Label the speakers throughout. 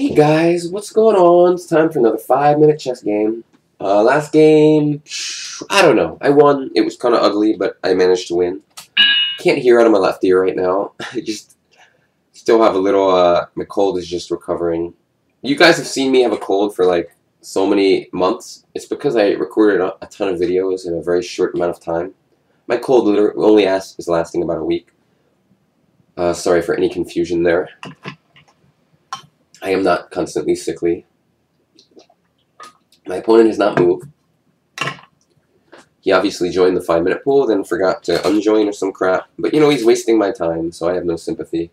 Speaker 1: Hey guys, what's going on? It's time for another 5-minute chess game. Last game, I don't know. I won. It was kind of ugly, but I managed to win. Can't hear out of my left ear right now. I just still have a little, my cold is just recovering. You guys have seen me have a cold for like so many months. It's because I recorded a ton of videos in a very short amount of time. My cold literally only is lasting about a week. Sorry for any confusion there. I am not constantly sickly. My opponent has not moved. He obviously joined the 5-minute pool, then forgot to unjoin or some crap. But, you know, he's wasting my time, so I have no sympathy.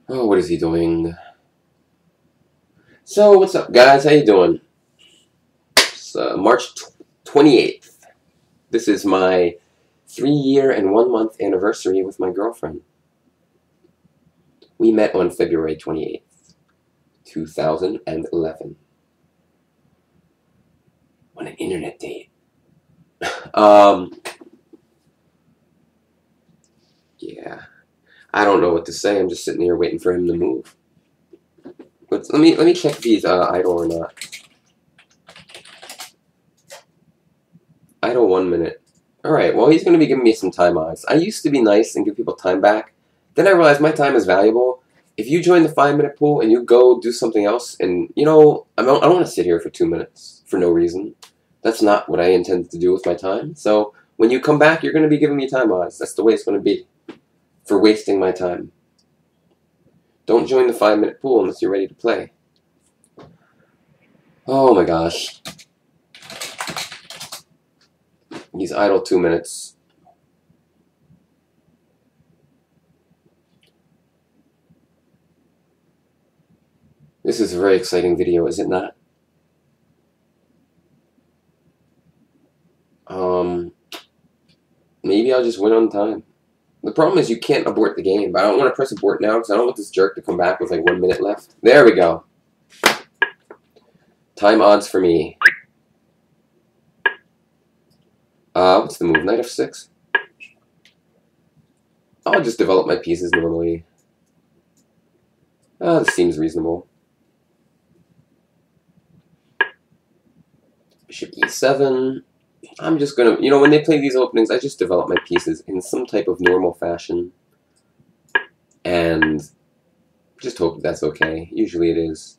Speaker 1: Oh, what is he doing? So, what's up, guys? How you doing? It's March 28th. This is my 3-year and 1-month anniversary with my girlfriend. We met on February 28th, 2011. On an internet date. Yeah. I don't know what to say. I'm just sitting here waiting for him to move. But let me check if he's idle or not. Idle 1 minute. Alright, well he's gonna be giving me some time odds. I used to be nice and give people time back. Then I realized my time is valuable. If you join the 5-minute pool and you go do something else, and you know, I don't want to sit here for 2 minutes for no reason. That's not what I intend to do with my time. So when you come back, you're going to be giving me time odds. That's the way it's going to be for wasting my time. Don't join the 5-minute pool unless you're ready to play. Oh my gosh. He's idle 2 minutes. This is a very exciting video, is it not? Maybe I'll just win on time. The problem is you can't abort the game, but I don't want to press abort now because I don't want this jerk to come back with like 1 minute left. There we go. Time odds for me. What's the move? Knight f6? I'll just develop my pieces normally. This seems reasonable. Bishop e7. I'm just gonna, you know, when they play these openings, I just develop my pieces in some type of normal fashion. And just hope that's okay. Usually it is.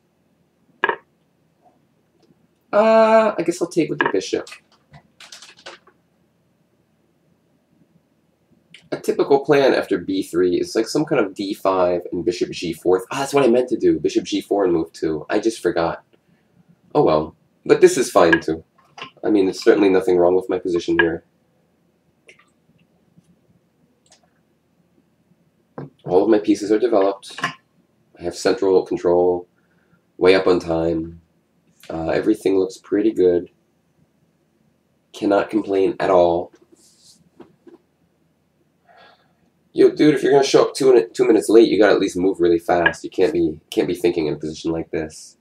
Speaker 1: I guess I'll take with the bishop. A typical plan after b3 is like some kind of d5 and bishop g4. That's what I meant to do. Bishop g4 and move 2. I just forgot. Oh well. But this is fine too. I mean, there's certainly nothing wrong with my position here. All of my pieces are developed. I have central control, way up on time. Everything looks pretty good. Cannot complain at all. Yo, dude, if you're gonna show up 2 minutes late, you gotta at least move really fast. You can't be thinking in a position like this.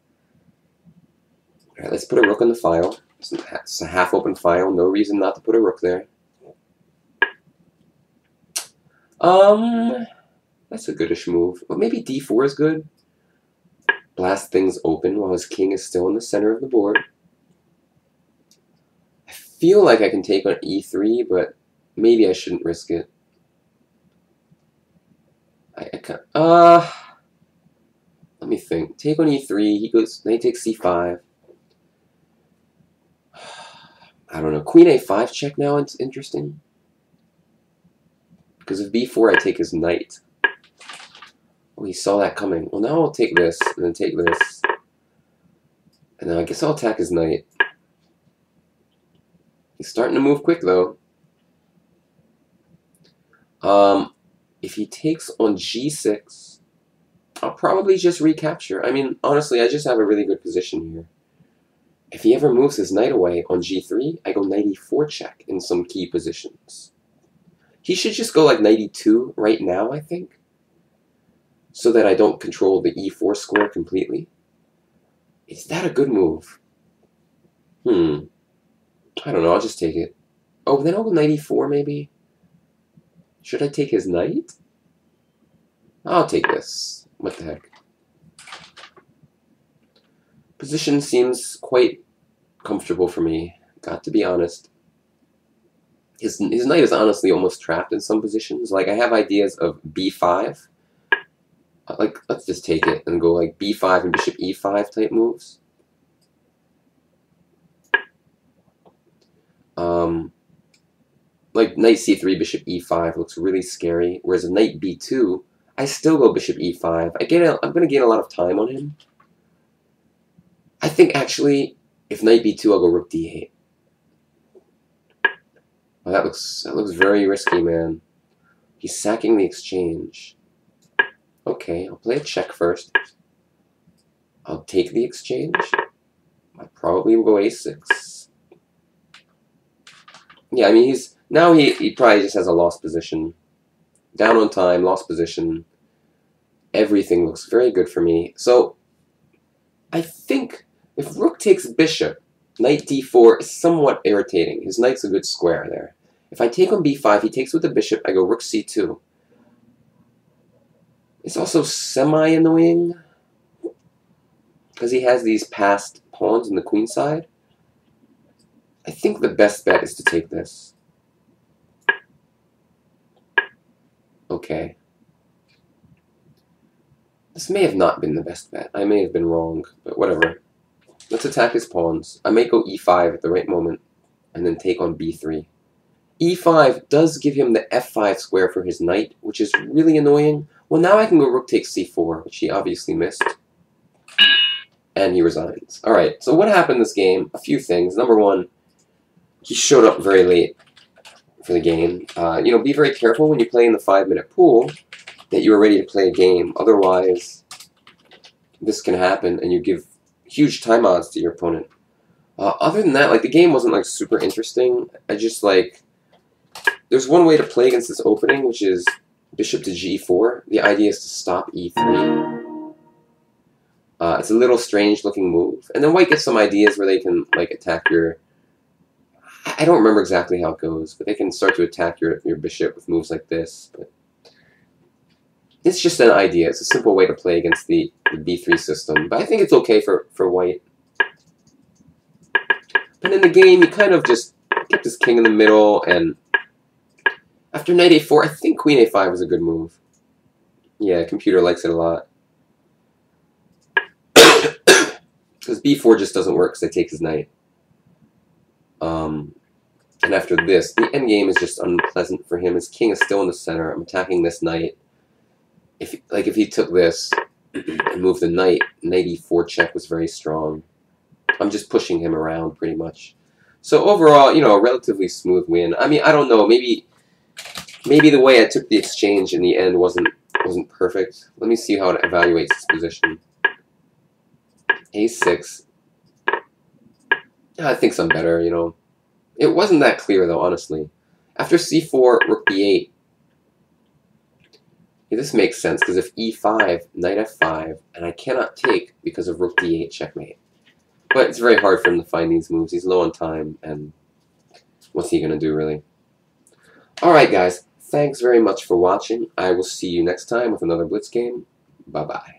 Speaker 1: All right, let's put a rook on the file. It's a half-open file. No reason not to put a rook there. That's a goodish move. But maybe d4 is good. Blast things open while his king is still in the center of the board. I feel like I can take on e3, but maybe I shouldn't risk it. I can't. Let me think. Take on e3. He goes. Then he takes c5. I don't know. Queen a5 check now. It's interesting. Because of b4, I take his knight. Oh, he saw that coming. Well, now I'll take this, and then take this. And then I guess I'll attack his knight. He's starting to move quick, though. If he takes on g6, I'll probably just recapture. I mean, honestly, I just have a really good position here. If he ever moves his knight away on g3, I go knight e4 check in some key positions. He should just go like knight e2 right now, I think, so that I don't control the e4 square completely. Is that a good move? I don't know, I'll just take it. Oh, then I'll go knight e4 maybe? Should I take his knight? I'll take this. What the heck? Position seems quite comfortable for me, got to be honest. His knight is honestly almost trapped in some positions. Like, I have ideas of b5. Like, let's just take it and go like b5 and bishop e5 type moves. Like knight c3, bishop e5 looks really scary. Whereas a knight b2, I still go bishop e5. I'm going to gain a lot of time on him. I think actually, if knight b2, I'll go rook d8. Oh, that looks very risky, man. He's sacking the exchange. Okay, I'll play a check first. I'll take the exchange. I probably will go a6. Yeah, I mean, he probably just has a lost position. Down on time, lost position. Everything looks very good for me. So, I think if rook takes bishop, knight d4 is somewhat irritating. His knight's a good square there. If I take on b5, he takes with the bishop, I go rook c2. It's also semi-annoying because he has these passed pawns on the queen side. I think the best bet is to take this. Okay. This may have not been the best bet. I may have been wrong, but whatever. Let's attack his pawns. I may go e5 at the right moment and then take on b3. e5 does give him the f5 square for his knight, which is really annoying. Well, now I can go rook takes c4, which he obviously missed. And he resigns. Alright, so what happened in this game? A few things. Number one, he showed up very late for the game. You know, be very careful when you play in the 5-minute pool that you are ready to play a game. Otherwise, this can happen and you give huge time odds to your opponent. Other than that, like, the game wasn't, like, super interesting. I just, like, there's one way to play against this opening, which is bishop to g4. The idea is to stop e3. It's a little strange looking move. And then white gets some ideas where they can, like, attack your... I don't remember exactly how it goes, but they can start to attack your bishop with moves like this. But it's just an idea. It's a simple way to play against the b3 system. But I think it's okay for white. But in the game, you kind of just kept this king in the middle, and after knight a4, I think queen a5 was a good move. Yeah, computer likes it a lot. Because b4 just doesn't work because I take his knight. And after this, the endgame is just unpleasant for him. His king is still in the center. I'm attacking this knight. If he took this and moved the knight e4 check was very strong. I'm just pushing him around pretty much. So overall, you know, a relatively smooth win. I mean, I don't know. Maybe the way I took the exchange in the end wasn't perfect. Let me see how it evaluates this position. a6. I think I'm better, you know. It wasn't that clear, though, honestly. After c4, rook b8. Yeah, this makes sense, because if e5, knight f5, and I cannot take because of rook d8 checkmate. But it's very hard for him to find these moves. He's low on time, and what's he going to do, really? Alright, guys. Thanks very much for watching. I will see you next time with another Blitz game. Bye-bye.